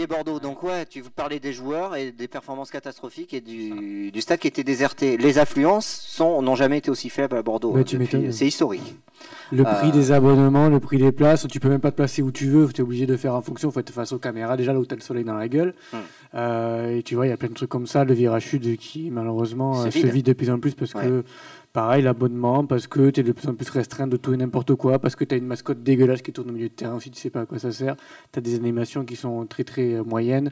Montpellier-Bordeaux. Donc ouais, tu parlais des joueurs et des performances catastrophiques et du stade qui était déserté. Les affluences n'ont jamais été aussi faibles à Bordeaux. Ouais, tu m'étonnes. C'est historique. Le prix des abonnements, le prix des places, tu peux même pas te placer où tu veux, tu es obligé de faire en fonction, il faut être face aux caméras, déjà là où tu as le soleil dans la gueule. Et tu vois, il y a plein de trucs comme ça, le virage sud qui malheureusement se vide de plus en plus parce que, pareil, l'abonnement, parce que tu es de plus en plus restreint de tout et n'importe quoi, parce que tu as une mascotte dégueulasse qui tourne au milieu de terrain aussi, tu sais pas à quoi ça sert, tu as des animations qui sont très très moyennes.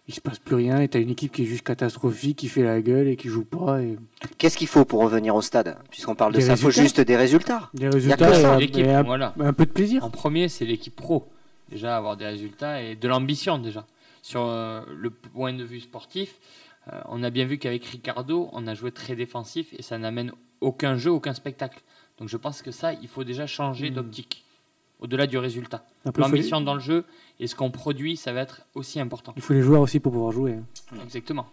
Il se passe plus rien et tu as une équipe qui est juste catastrophique, qui fait la gueule et qui joue pas. Et... Qu'est-ce qu'il faut pour revenir au stade? Puisqu'on parle de ça, il faut juste des résultats. Des résultats l'équipe, un peu de plaisir. En premier, c'est l'équipe pro. Déjà, avoir des résultats et de l'ambition déjà. Sur le point de vue sportif, on a bien vu qu'avec Ricardo, on a joué très défensif et ça n'amène aucun jeu, aucun spectacle. Donc je pense que ça, il faut déjà changer d'optique. Au-delà du résultat. L'ambition dans le jeu et ce qu'on produit, ça va être aussi important. Il faut les joueurs aussi pour pouvoir jouer. Exactement.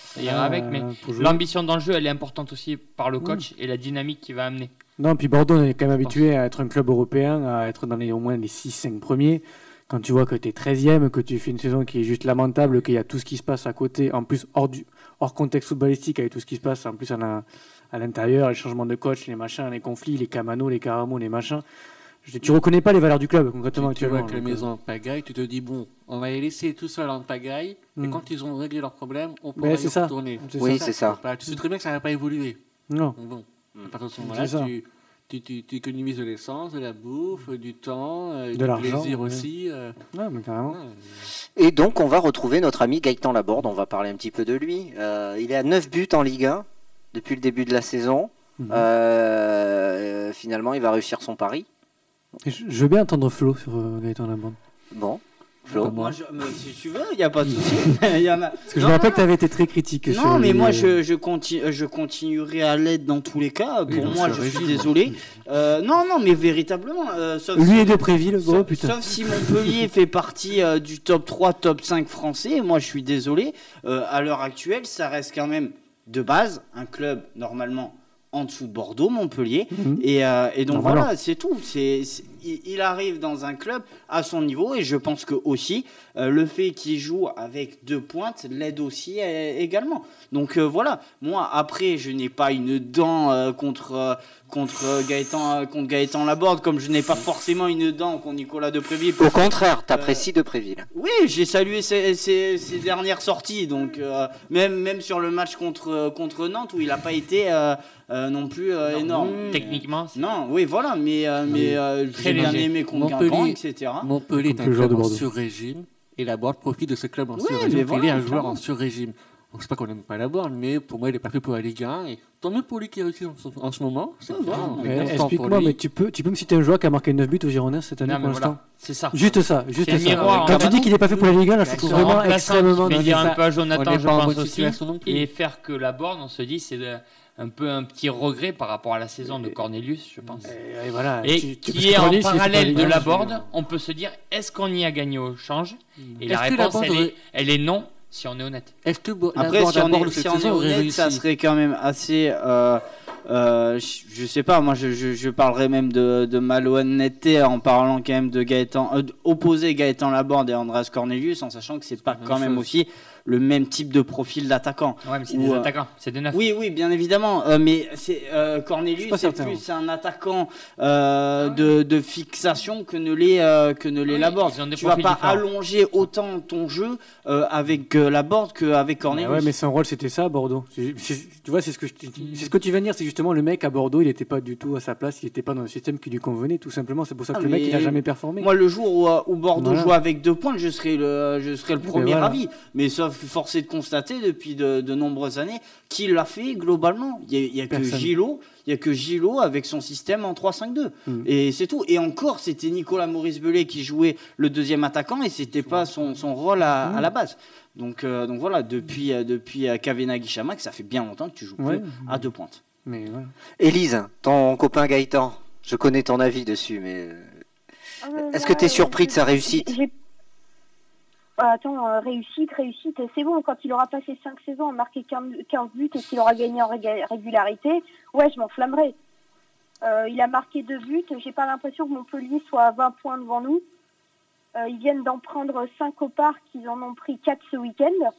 Ça ira avec, mais l'ambition dans le jeu, elle est importante aussi par le coach et la dynamique qu'il va amener. Non, puis Bordeaux, on est quand même habitué à être un club européen, à être dans au moins les 6-5 premiers. Quand tu vois que tu es 13e, que tu fais une saison qui est juste lamentable, qu'il y a tout ce qui se passe à côté, en plus hors contexte footballistique, avec tout ce qui se passe en plus à l'intérieur, les changements de coach, les machins, les conflits, les Camano, les Caramo, les machins. Tu reconnais pas les valeurs du club concrètement tu vois actuellement. que la maison en pagaille, tu te dis bon, on va les laisser tout seuls en pagaille, et quand ils ont réglé leurs problèmes, on pourra y retourner. Oui, c'est ça. Tu sais très bien que ça va pas évoluer. Non. Bon, à partir de ce moment-là, tu économises de l'essence, de la bouffe, du temps, du plaisir aussi. Ouais, mais carrément. Et donc, on va retrouver notre ami Gaëtan Laborde. On va parler un petit peu de lui. Il est à 9 buts en Ligue 1 depuis le début de la saison. Finalement, il va réussir son pari. Je veux bien entendre Flo sur Gaëtan Laborde. Bon, Flo. Moi, si tu veux, il n'y a pas de souci. Parce que je me rappelle que tu avais été très critique. Non, mais moi, je continuerai à l'aide dans tous les cas. Pour moi, je suis désolé. Non, mais véritablement. Lui et Depréville, gros, putain. Sauf si Montpellier fait partie du top 3, top 5 français. Moi, je suis désolé. À l'heure actuelle, ça reste quand même, de base, un club, normalement, en dessous de Bordeaux, Montpellier. Et donc voilà, c'est tout. Il arrive dans un club à son niveau et je pense que aussi le fait qu'il joue avec 2 pointes l'aide aussi également. Donc voilà, moi après je n'ai pas une dent contre Gaëtan Laborde, comme je n'ai pas forcément une dent contre Nicolas Depréville. Au contraire, t'apprécies Depréville. Oui, j'ai salué ses dernières sorties, donc même sur le match contre Nantes où il n'a pas été non plus énorme. Techniquement. Non, oui, voilà, mais j'ai bien aimé contre Guingamp, etc. Montpellier est un club en sur-régime et Laborde profite de ce club en sur-régime. Il est un joueur en sur-régime. Donc, c'est pas qu'on n'aime pas Laborde, mais pour moi, il est parti pour la Ligue 1. Et tant mieux pour lui qui réussit en ce moment. Explique-moi, mais tu peux me citer un joueur qui a marqué 9 buts au Girondins cette année pour l'instant? C'est ça. Juste ça. Miroir, quand tu dis qu'il n'est pas fait pour la Ligue 1, là, je trouve vraiment extrêmement... Mais dire un peu à Jonathan, je pense aussi, et faire que Laborde, on se dit, c'est un peu un petit regret par rapport à la saison de Cornelius, je pense. Et qui est en parallèle de Laborde, on peut se dire, est-ce qu'on y a gagné au change? Et la réponse, elle est non. Si on est honnête. Après, si on est honnête, ça serait quand même assez. Je sais pas, moi je parlerais même de malhonnêteté en parlant quand même de opposer Gaëtan Laborde et Andreas Cornelius, en sachant que c'est pas quand même aussi le même type de profil d'attaquant. Ouais, mais c'est des attaquants, c'est des neufs. Oui, bien évidemment, mais Cornelius c'est plus un attaquant de fixation que ne l'est Laborde. Tu vas pas allonger autant ton jeu avec Laborde qu'avec Cornelius. Ouais, mais son rôle c'était ça à Bordeaux. Tu vois, c'est ce que tu viens de dire, c'est justement le mec à Bordeaux, il n'était pas du tout à sa place, il n'était pas dans le système qui lui convenait, tout simplement. C'est pour ça que le mec il n'a jamais performé. Moi, le jour où Bordeaux joue avec 2 points, je serais le premier ravi. Mais sauf force est de constater depuis de nombreuses années qu'il l'a fait globalement. Il y a que Gillot avec son système en 3-5-2 et c'est tout. Et encore, c'était Nicolas Maurice Belay qui jouait le deuxième attaquant et c'était pas son rôle à la base. Donc voilà, depuis Kavena Guichamac, ça fait bien longtemps que tu joues plus à 2 pointes. Mais ouais. Élise, ton copain Gaëtan, je connais ton avis dessus, mais est-ce que tu es surpris de sa réussite? Attends, réussite, c'est bon, quand il aura passé 5 saisons, marqué 15 buts et qu'il aura gagné en régularité, ouais, je m'enflammerai. Il a marqué 2 buts, j'ai pas l'impression que Montpellier soit à 20 points devant nous. Ils viennent d'en prendre 5 au parc, ils en ont pris 4 ce week-end.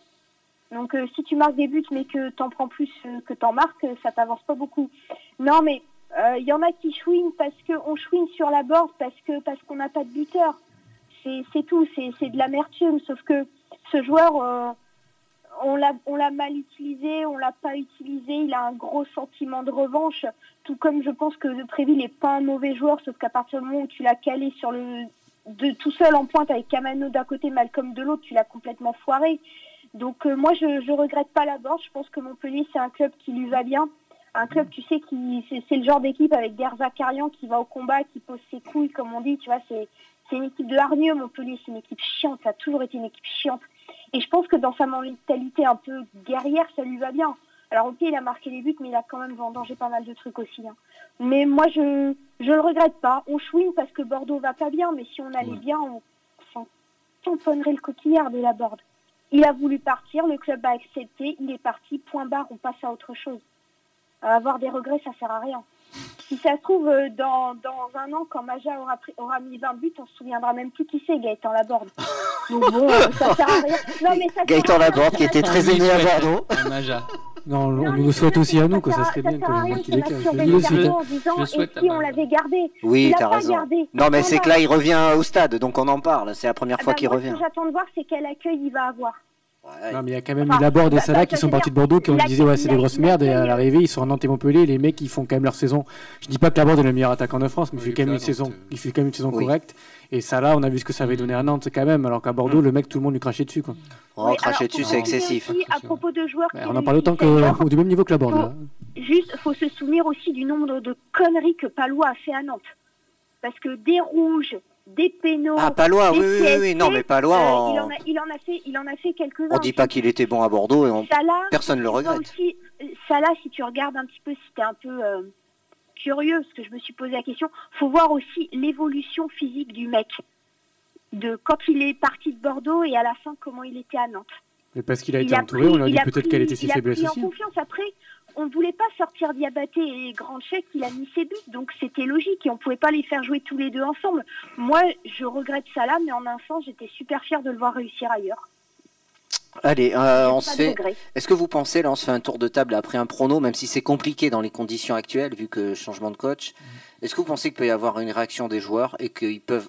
Donc si tu marques des buts mais que t'en prends plus que t'en marques, ça t'avance pas beaucoup. Non mais il y en a qui chouinent parce qu'on chouine sur la board parce qu'on n'a pas de buteur. C'est tout, c'est de l'amertume. Sauf que ce joueur, on l'a mal utilisé, on l'a pas utilisé, il a un gros sentiment de revanche. Tout comme je pense que Préville n'est pas un mauvais joueur, sauf qu'à partir du moment où tu l'as calé tout seul en pointe avec Camano d'un côté, Malcolm de l'autre, tu l'as complètement foiré. Donc moi je regrette pas la board. Je pense que Montpellier c'est un club qui lui va bien, un club tu sais c'est le genre d'équipe avec Der Zakarian qui va au combat, qui pose ses couilles comme on dit, tu vois, c'est une équipe de hargneux. Montpellier c'est une équipe chiante, ça a toujours été une équipe chiante et je pense que dans sa mentalité un peu guerrière ça lui va bien. Alors ok il a marqué les buts mais il a quand même vendangé pas mal de trucs aussi hein. Mais moi je le regrette pas, on chouine parce que Bordeaux va pas bien, mais si on allait bien on s'en tamponnerait le coquillard de la board. Il a voulu partir, le club a accepté, il est parti, point barre, on passe à autre chose. Avoir des regrets, ça sert à rien. Si ça se trouve, dans un an, quand Maja aura mis 20 buts, on se souviendra même plus qui c'est, Gaëtan Laborde. Donc bon, ça sert à rien. Non, mais ça Gaëtan Laborde, qui était très aimé à Bordeaux. Maja. Non, on nous le souhaite aussi à nous, que ça serait bien que le si on l'avait gardé. Oui, t'as raison. Non, mais c'est que là, il revient au stade, donc on en parle. C'est la première fois qu'il revient. Ce que j'attends de voir, c'est quel accueil il va avoir. Ouais. Non mais il y a quand même eu Laborde et Salah qui sont partis de Bordeaux, qui ont disait ouais c'est des grosses merdes, et à l'arrivée ils sont à Nantes et Montpellier, les mecs ils font quand même leur saison. Je dis pas que Laborde est le meilleur attaquant de France, mais il fait quand même une saison correcte. Et Salah, on a vu ce que ça avait donné à Nantes quand même, alors qu'à Bordeaux le mec tout le monde lui crachait dessus quoi. Oh, cracher dessus c'est excessif. Aussi, à propos de joueurs on en parle autant que du même niveau que Laborde là. Juste faut se souvenir aussi du nombre de conneries que Palois a fait à Nantes, parce que des rouges, des pénaux. Ah, Palois, oui. Non, mais Palois. Il en a fait quelques-uns. On dit pas qu'il était bon à Bordeaux et personne ne le regrette. Aussi, Salah, si tu regardes un petit peu, si t'es un peu curieux, parce que je me suis posé la question, faut voir aussi l'évolution physique du mec. De quand il est parti de Bordeaux et à la fin, comment il était à Nantes. Mais parce qu'il a été entouré, on a dit peut-être qu'elle était ses faiblesses aussi. Il a pris en confiance. Après, on ne voulait pas sortir Diabaté et Grandchek, il a mis ses buts, donc c'était logique et on ne pouvait pas les faire jouer tous les deux ensemble. Moi, je regrette Salah, mais en un sens, j'étais super fière de le voir réussir ailleurs. Allez, on se fait. Est-ce que vous pensez, là, on se fait un tour de table après un prono, même si c'est compliqué dans les conditions actuelles, vu que changement de coach. Est-ce que vous pensez qu'il peut y avoir une réaction des joueurs et qu'ils peuvent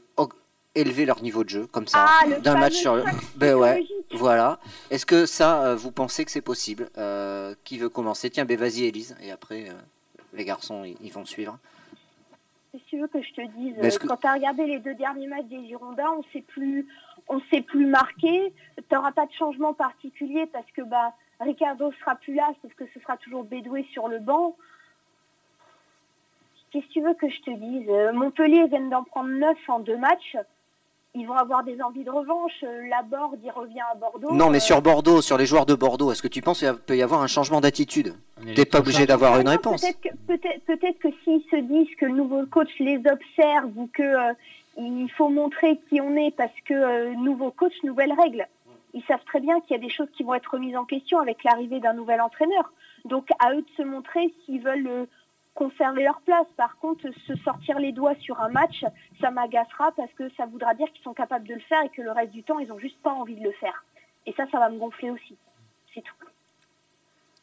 élever leur niveau de jeu comme ça d'un match sur le... Ben ouais, voilà. Est-ce que ça, vous pensez que c'est possible? Qui veut commencer? Tiens, ben vas-y Élise, et après les garçons ils vont suivre. Si tu veux que je te dise, quand tu as regardé les 2 derniers matchs des Girondins, on s'est plus marqué. Tu n'auras pas de changement particulier parce que Ricardo sera plus là, sauf que ce sera toujours Bédoué sur le banc. Qu'est-ce que tu veux que je te dise? Montpellier vient d'en prendre 9 en 2 matchs. Ils vont avoir des envies de revanche. Laborde, il revient à Bordeaux. Non, mais sur Bordeaux, sur les joueurs de Bordeaux, est-ce que tu penses qu'il peut y avoir un changement d'attitude? T'es pas obligé d'avoir une réponse. Peut-être que s'ils se disent que le nouveau coach les observe ou que il faut montrer qui on est parce que nouveau coach, nouvelles règles. Ils savent très bien qu'il y a des choses qui vont être remises en question avec l'arrivée d'un nouvel entraîneur. Donc à eux de se montrer s'ils veulent conserver leur place. Par contre, se sortir les doigts sur un match, ça m'agacera parce que ça voudra dire qu'ils sont capables de le faire et que le reste du temps, ils n'ont juste pas envie de le faire. Et ça va me gonfler aussi. C'est tout.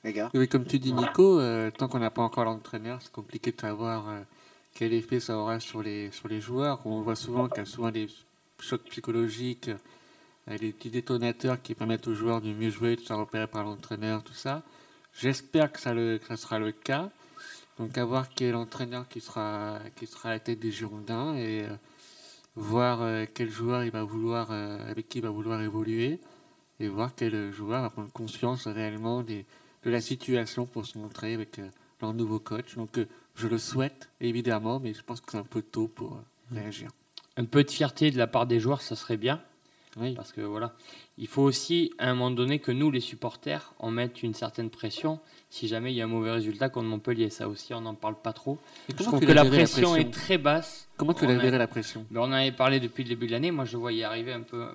Les gars. Oui, comme tu dis, Nico, tant qu'on n'a pas encore l'entraîneur, c'est compliqué de savoir quel effet ça aura sur les joueurs. On voit souvent qu'il y a souvent des chocs psychologiques, des petits détonateurs qui permettent aux joueurs de mieux jouer, de se repérer par l'entraîneur, tout ça. J'espère que ça sera le cas. Donc à voir quel entraîneur qui sera à la tête des Girondins et voir quel joueur avec qui il va vouloir évoluer et voir quel joueur va prendre conscience réellement de la situation pour se montrer avec leur nouveau coach. Donc je le souhaite évidemment, mais je pense que c'est un peu tôt pour réagir. Un peu de fierté de la part des joueurs, ça serait bien. Oui. Parce que voilà, il faut aussi à un moment donné que nous, les supporters, on mette une certaine pression si jamais il y a un mauvais résultat contre Montpellier. Ça aussi, on n'en parle pas trop. Je trouve que la pression est très basse. Comment tu l'as géré la pression? On en avait parlé depuis le début de l'année. Moi, je voyais arriver un peu.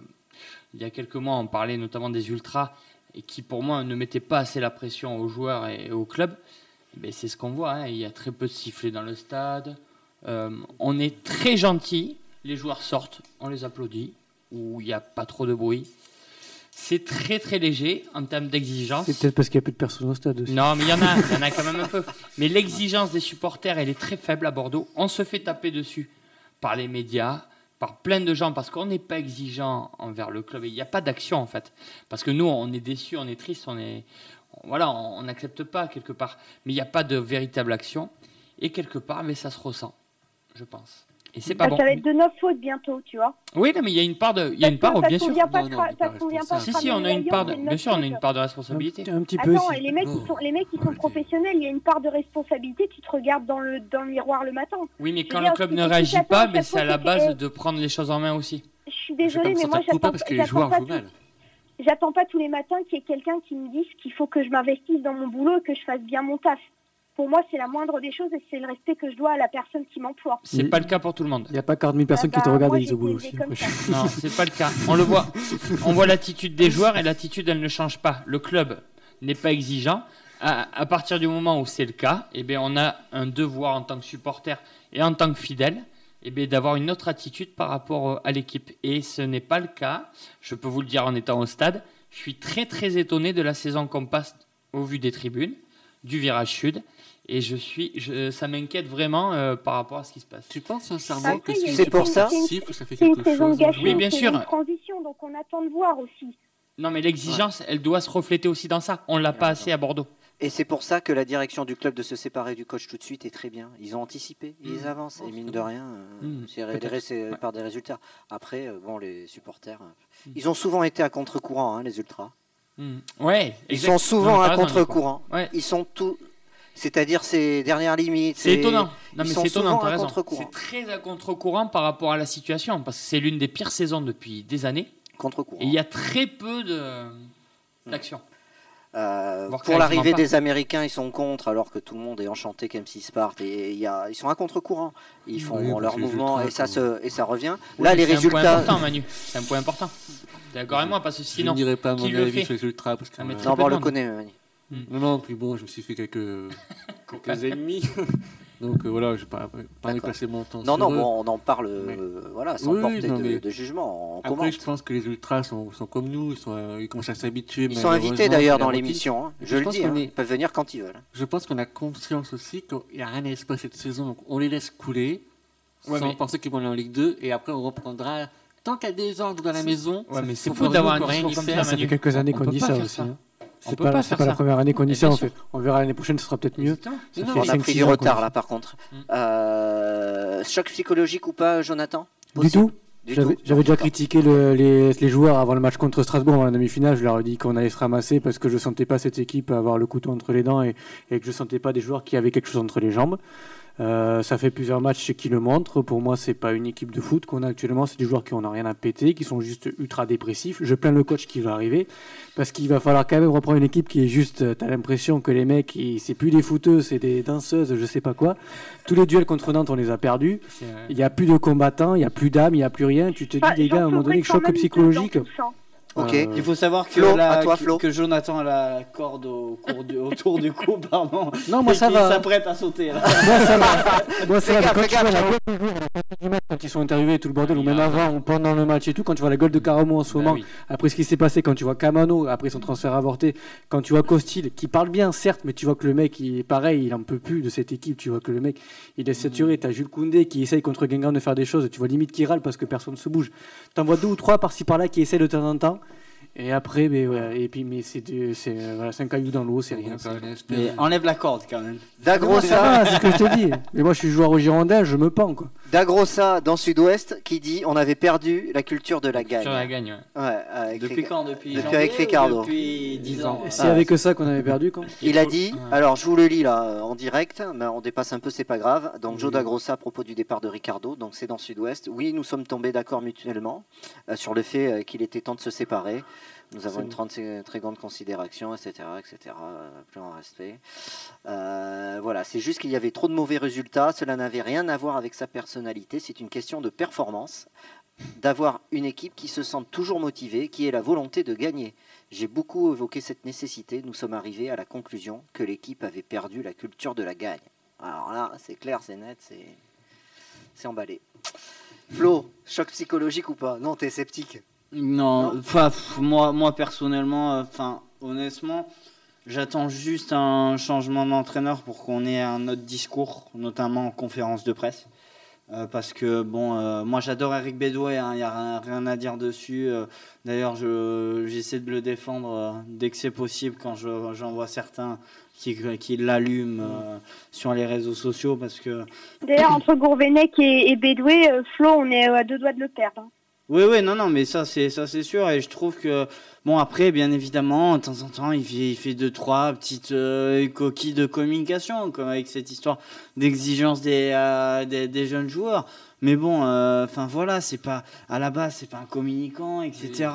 Il y a quelques mois, on parlait notamment des ultras et qui, pour moi, ne mettaient pas assez la pression aux joueurs et au club. Mais c'est ce qu'on voit. Hein. Il y a très peu de sifflets dans le stade. On est très gentils. Les joueurs sortent, on les applaudit. où il n'y a pas trop de bruit. C'est très très léger en termes d'exigence. C'est peut-être parce qu'il n'y a plus de personnes au stade aussi. Non, mais il y en a quand même un peu. Mais l'exigence des supporters, elle est très faible à Bordeaux. On se fait taper dessus par les médias, par plein de gens, parce qu'on n'est pas exigeant envers le club. Il n'y a pas d'action en fait. Parce que nous, on est déçus, on est tristes, on n'accepte pas quelque part. Mais il n'y a pas de véritable action. Et quelque part, mais ça se ressent, je pense. Et c'est pas bon. Ça va être de notre faute bientôt, tu vois. Oui, non, mais il y a une part, bien sûr. Ça convient pas. Si, on a une part de, bien sûr, on a une part de responsabilité. Un petit peu. Attends, et les mecs qui sont professionnels, il y a une part de responsabilité. Tu te regardes dans le miroir le matin. Oui, mais quand le club ne réagit pas, mais c'est à la base de prendre les choses en main aussi. Je suis désolée, mais moi, j'attends pas tous les matins qu'il y ait quelqu'un qui me dise qu'il faut que je m'investisse dans mon boulot et que je fasse bien mon taf. Pour moi, c'est la moindre des choses et c'est le respect que je dois à la personne qui m'emploie. C'est pas le cas pour tout le monde. Il n'y a pas 40 000 personnes qui te regardent et ils au boulot aussi. Non, c'est pas le cas. On le voit. On voit l'attitude des joueurs et l'attitude, elle ne change pas. Le club n'est pas exigeant. À partir du moment où c'est le cas, eh bien, on a un devoir en tant que supporter et en tant que fidèle, eh bien, d'avoir une autre attitude par rapport à l'équipe. Et ce n'est pas le cas. Je peux vous le dire en étant au stade. Je suis très très étonné de la saison qu'on passe au vu des tribunes, du virage sud. Et ça m'inquiète vraiment par rapport à ce qui se passe. Tu penses sincèrement que c'est pour ça c'est une saison gâchée, oui, bien sûr. C'est une transition, donc on attend de voir aussi. Non, mais l'exigence, elle doit se refléter aussi dans ça. On ne l'a pas assez à Bordeaux. Et c'est pour ça que la direction du club de se séparer du coach tout de suite est très bien. Ils ont anticipé, ils avancent. Et mine de rien, c'est par des résultats. Après, les supporters, ils ont souvent été à contre-courant, les ultras. Ouais, ils sont souvent à contre-courant. Ouais. Ils sont tous... C'est-à-dire ces dernières limites. C'est étonnant. Non, mais c'est étonnant, t'as raison. C'est très à contre-courant par rapport à la situation, parce que c'est l'une des pires saisons depuis des années. Contre-courant. Et il y a très peu d'action. Pour l'arrivée des Américains, ils sont contre, alors que tout le monde est enchanté qu'M6 parte. Et ils sont à contre-courant. Ils font leur mouvement et ça revient. Oui, là, les résultats. C'est un point important, Manu. C'est un point important. T'es d'accord avec moi, parce que sinon. Je ne dirais pas mon avis sur les ultras. Parce que on le connaît, Manu. Non, puis bon, je me suis fait quelques ennemis. Donc voilà, je ne vais pas passer mon temps sur eux. On en parle sans porter de jugement. Après, je pense que les ultras sont comme nous, ils commencent à s'habituer. Ils sont invités d'ailleurs dans l'émission, je le dis, ils peuvent venir quand ils veulent. Je pense qu'on a conscience aussi qu'il n'y a rien à se passer cette saison, donc on les laisse couler, sans penser qu'ils vont aller en Ligue 2, et après on reprendra, tant qu'il y a des ordres dans la maison. Ouais, mais c'est fou d'avoir un discours comme ça. Ça fait quelques années qu'on dit ça aussi. C'est pas la première année qu'on dit ça. On verra l'année prochaine, ce sera peut-être mieux. On a pris du retard là, par contre. Choc psychologique ou pas, Jonathan? Du tout. J'avais déjà critiqué les joueurs avant le match contre Strasbourg, dans la demi-finale. Je leur ai dit qu'on allait se ramasser parce que je sentais pas cette équipe avoir le couteau entre les dents et que je sentais pas des joueurs qui avaient quelque chose entre les jambes. Ça fait plusieurs matchs qui le montrent. Pour moi, c'est pas une équipe de foot qu'on a actuellement. C'est des joueurs qui n'ont rien à péter, qui sont juste ultra dépressifs. Je plains le coach qui va arriver parce qu'il va falloir quand même reprendre une équipe qui est juste. T'as l'impression que les mecs, c'est plus des footeux, c'est des danseuses, je sais pas quoi. Tous les duels contre Nantes, on les a perdus. Il y a plus de combattants, il y a plus d'âme, il y a plus rien. Tu te dis, les gars, à un moment donné, choc psychologique. Ok. Il faut savoir que Jonathan a la corde autour du cou, pardon. Non, moi ça va. Il s'apprête à sauter. Là. Moi ça va. Quand tu vois la gueule des joueurs quand ils sont interviewés et tout le bordel, ou même avant, ou pendant le match et tout, quand tu vois la gueule de Caramo en ce moment, après ce qui s'est passé, quand tu vois Camano, après son transfert avorté, quand tu vois Costil, qui parle bien certes, mais tu vois que le mec, il en peut plus de cette équipe, tu vois que le mec, il est saturé. T'as Jules Koundé qui essaye contre Guingamp de faire des choses, tu vois limite qu'il râle parce que personne ne se bouge. T'en vois 2 ou 3 par-ci par-là qui essayent de temps en temps. Et après, c'est un caillou dans l'eau, c'est rien. Mais enlève la corde quand même. Dagrossa, c'est ce que je te dis. Mais moi, je suis joueur au Girondin, je me pends quoi. Dagrossa dans Sud-Ouest qui dit on avait perdu la culture de la gagne. Sur la gagne, ouais. Depuis quand? Depuis avec Ricardo. Depuis 10 ans. C'est avec ça qu'on avait perdu quand. Il a dit, alors je vous le lis là en direct, mais on dépasse un peu, c'est pas grave. Donc Joe Dagrossa à propos du départ de Ricardo, donc c'est dans Sud-Ouest. Oui, nous sommes tombés d'accord mutuellement sur le fait qu'il était temps de se séparer. Nous avons une très grande considération, etc. Plus en respect. Voilà, c'est juste qu'il y avait trop de mauvais résultats. Cela n'avait rien à voir avec sa personnalité. C'est une question de performance, d'avoir une équipe qui se sente toujours motivée, qui ait la volonté de gagner. J'ai beaucoup évoqué cette nécessité. Nous sommes arrivés à la conclusion que l'équipe avait perdu la culture de la gagne. Alors là, c'est clair, c'est net, c'est emballé. Flo, choc psychologique ou pas? Non, t'es sceptique. Non, enfin, moi personnellement, honnêtement, j'attends juste un changement d'entraîneur pour qu'on ait un autre discours, notamment en conférence de presse. Parce que moi j'adore Eric Bédoué, il n'y a rien à dire dessus. D'ailleurs, j'essaie de le défendre dès que c'est possible quand j'en vois certains qui l'allument sur les réseaux sociaux. Parce que... D'ailleurs, entre Gourvenec et Bédoué, Flo, on est à 2 doigts de le perdre. Hein. Oui, non, mais ça c'est sûr, et je trouve que après, bien évidemment, de temps en temps, il fait 2-3 petites coquilles de communication, comme avec cette histoire d'exigence des jeunes joueurs. Mais voilà, c'est pas à la base, c'est pas un communicant, etc.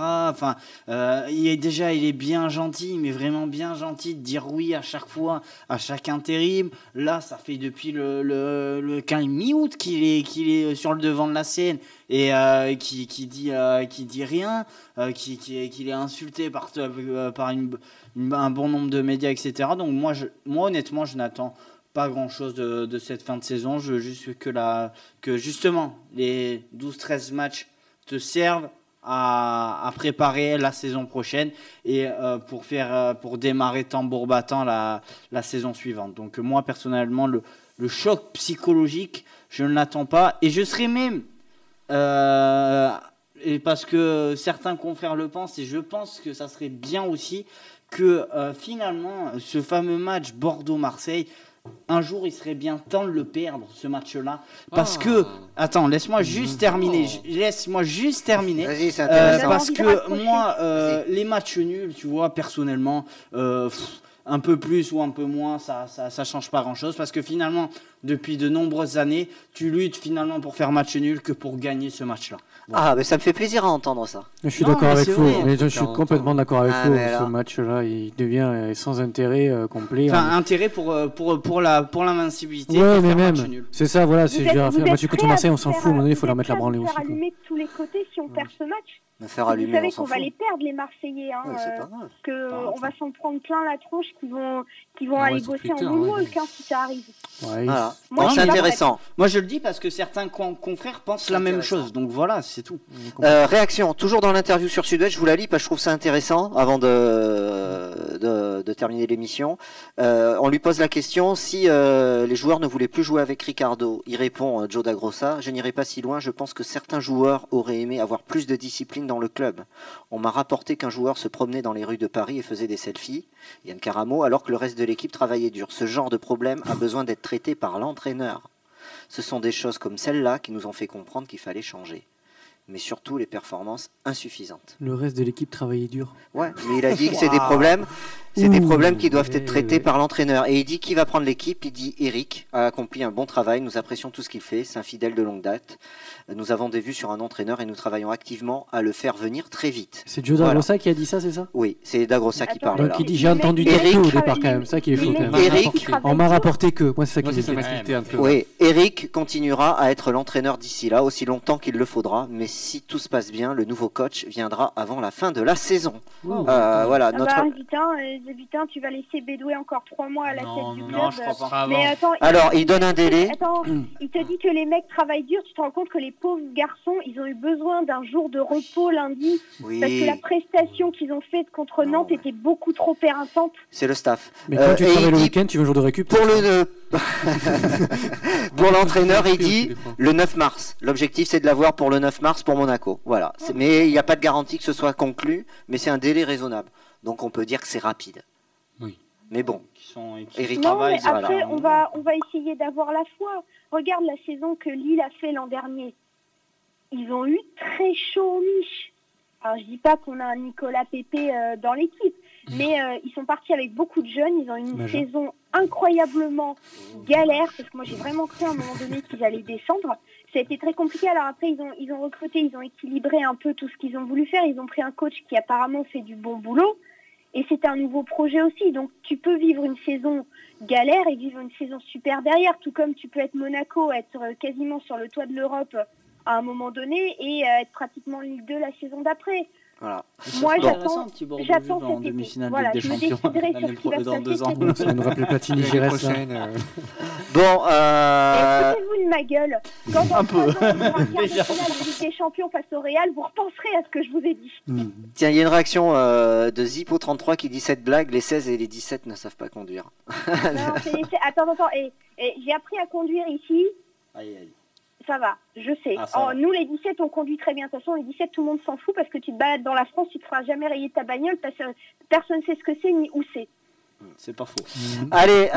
Il est bien gentil, mais vraiment bien gentil de dire oui à chaque fois, à chaque intérim. Là, ça fait depuis le 15 mi-août qu'il est sur le devant de la scène et qui dit rien, qu'il est insulté par un bon nombre de médias, etc. Donc moi honnêtement, je n'attends pas grand chose de cette fin de saison. Je veux juste que justement les 12-13 matchs te servent à préparer la saison prochaine et pour démarrer tambour battant la saison suivante. Donc moi personnellement, le choc psychologique, je ne l'attends pas, et je serais même et parce que certains confrères le pensent, et je pense que ça serait bien aussi que finalement ce fameux match Bordeaux-Marseille, un jour, il serait bien temps de le perdre, ce match-là. Parce que... Attends, laisse-moi juste terminer. Vas-y, c'est intéressant. Parce que moi, les matchs nuls, tu vois, personnellement, un peu plus ou un peu moins, ça change pas grand-chose. Parce que finalement, depuis de nombreuses années, tu luttes finalement pour faire match nul que pour gagner ce match-là. Bon. Ah, mais ça me fait plaisir à entendre ça. Je suis d'accord avec vous. Je suis complètement d'accord avec vous. Ce match-là, il devient sans intérêt complet. Enfin, intérêt pour l'invincibilité. Ouais, mais même. C'est ça, voilà. Si je vais faire un match contre Marseille, on s'en fout. À un moment donné, il faut leur mettre la branlée aussi. On va allumer de tous les côtés si on perd ce match. Vous savez qu'on va les perdre, les Marseillais. Hein, on va s'en prendre plein la tronche qui vont aller bosser en moonwalk si ça arrive. Ouais, voilà. C'est intéressant. Moi, je le dis parce que certains confrères pensent la même chose. Donc voilà, c'est tout. Réaction, toujours dans l'interview sur Sud-Ouest, je vous la lis parce que je trouve ça intéressant avant de terminer l'émission. On lui pose la question si les joueurs ne voulaient plus jouer avec Ricardo. Il répond, Joe Dagrossa, je n'irai pas si loin, je pense que certains joueurs auraient aimé avoir plus de discipline dans le club. On m'a rapporté qu'un joueur se promenait dans les rues de Paris et faisait des selfies, Yann Caramo, alors que le reste de l'équipe travaillait dur. Ce genre de problème a besoin d'être traité par l'entraîneur. Ce sont des choses comme celle-là qui nous ont fait comprendre qu'il fallait changer. Mais surtout les performances insuffisantes. Le reste de l'équipe travaillait dur. Ouais, mais il a dit que c'est des problèmes. C'est des problèmes qui doivent être traités par l'entraîneur. Et il dit qui va prendre l'équipe. Il dit Eric a accompli un bon travail. Nous apprécions tout ce qu'il fait. C'est un fidèle de longue date. Nous avons des vues sur un entraîneur et nous travaillons activement à le faire venir très vite. C'est Joe Dagrossa qui a dit ça, c'est ça? Oui, c'est Dagrossa qui parle. Donc là. il dit j'ai entendu Eric au départ quand même. Ça qui est fou. Eric, on m'a rapporté que. Moi, c'est ça qui m'inquiétait un peu. Oui, Eric continuera à être l'entraîneur d'ici là, aussi longtemps qu'il le faudra. Mais si tout se passe bien, le nouveau coach viendra avant la fin de la saison. Voilà. Putain, tu vas laisser Bédoué encore 3 mois à la tête du club. Non, je crois pas. Mais attends, alors, il donne un délai. Attends, il te dit que les mecs travaillent dur. Tu te rends compte que les pauvres garçons, ils ont eu besoin d'un jour de repos lundi. Oui. Parce que la prestation qu'ils ont faite contre Nantes était beaucoup trop éreintante. C'est le staff. Mais quand tu travailles le week-end, tu veux un jour de récup. Pour l'entraîneur, il dit le 9 mars. L'objectif, c'est de l'avoir pour le 9 mars pour Monaco. Voilà. Mais il n'y a pas de garantie que ce soit conclu, mais c'est un délai raisonnable. Donc on peut dire que c'est rapide. Oui. Mais bon. Eric travaille. Après, on va essayer d'avoir la foi. Regarde la saison que Lille a fait l'an dernier. Ils ont eu très chaud au Mich. Alors je dis pas qu'on a un Nicolas Pépé dans l'équipe, mais ils sont partis avec beaucoup de jeunes. Ils ont eu une saison incroyablement galère, parce que moi j'ai vraiment cru à un moment donné qu'ils allaient descendre. Ça a été très compliqué. Alors après ils ont recruté, ils ont équilibré un peu tout ce qu'ils ont voulu faire. Ils ont pris un coach qui apparemment fait du bon boulot. Et c'est un nouveau projet aussi. Donc tu peux vivre une saison galère et vivre une saison super derrière, tout comme tu peux être Monaco, être quasiment sur le toit de l'Europe à un moment donné et être pratiquement Ligue 2 la saison d'après. Voilà. Moi, j'attends en demi-finale de Ligue des Champions dans 2 ans. Ça va nous rappeler Platini Giresse. Bon, foutez-vous de ma gueule. Quand dans 3 ans, on aura un quart de finale de Ligue des Champions face au Real, vous repenserez à ce que je vous ai dit. Tiens, il y a une réaction de Zippo33 qui dit cette blague, les 16 et les 17 ne savent pas conduire. Non, attends. Et j'ai appris à conduire ici. Aïe. Ça va, je sais. Nous, les 17, on conduit très bien. De toute façon, les 17, tout le monde s'en fout parce que tu te balades dans la France, tu te feras jamais rayer ta bagnole parce que personne ne sait ce que c'est ni où c'est. C'est pas faux. Allez,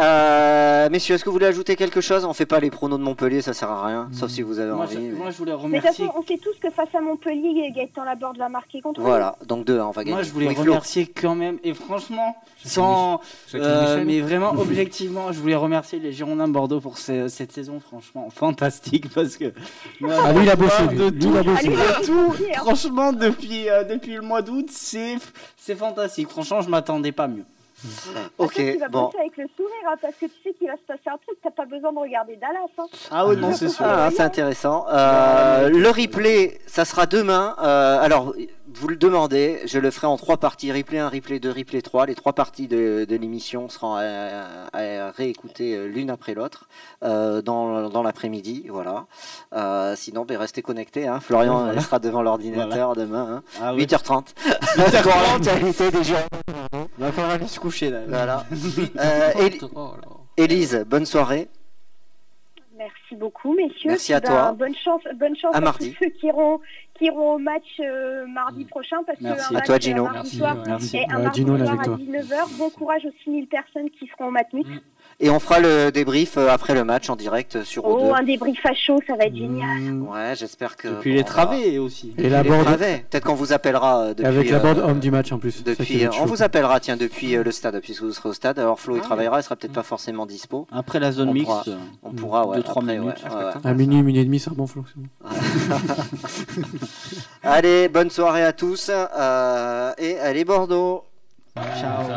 messieurs, est-ce que vous voulez ajouter quelque chose? On fait pas les pronos de Montpellier, ça sert à rien, sauf si vous avez envie. Moi, je voulais remercier. Mais de toute façon, on sait tous que face à Montpellier, Gaëtan Laborde va marquer contre nous. Voilà, donc 2, on va gagner. Moi, je voulais remercier quand même, et franchement, mais vraiment objectivement, je voulais remercier les Girondins de Bordeaux pour cette saison, franchement, fantastique, parce que. Lui, il a bossé. Franchement, depuis le mois d'août, c'est fantastique. Franchement, je m'attendais pas mieux. Ok, tu vas bosser avec le sourire, hein, parce que tu sais qu'il va se passer un truc, t'as pas besoin de regarder Dallas. Hein. Ah oui, non, c'est sûr. C'est intéressant. Le replay, ça sera demain. Alors, vous le demandez, je le ferai en 3 parties, replay 1, replay 2, replay 3. Les 3 parties de l'émission seront à réécouter l'une après l'autre dans l'après-midi. Voilà. Sinon, restez connectés. Hein. Florian sera devant l'ordinateur demain. Hein. 8h30. 8h30, des gens. Il va falloir aller se coucher là. Voilà. Élise, bonne soirée. Merci beaucoup, messieurs. Merci à toi. Bonne chance à mardi. tous ceux qui iront au match mardi prochain. Parce merci. À toi, Gino. Mardi soir et un mardi soir à 19h. Bon courage aux 6000 personnes qui seront au Matmut. Et on fera le débrief après le match en direct sur O2. Un débrief à chaud, ça va être génial. Ouais, j'espère que. Et puis les travées aussi. Et la borde. Peut-être qu'on vous appellera depuis. Avec la borde homme du match en plus. On vous appellera, tiens, depuis le stade, puisque vous serez au stade. Alors Flo, il travaillera, il sera peut-être pas forcément dispo. Après la zone mixte. On pourra, 2-3 minutes. À minuit, minuit et demi, c'est un bon Flo. Allez, bonne soirée à tous. Et allez Bordeaux. Ciao.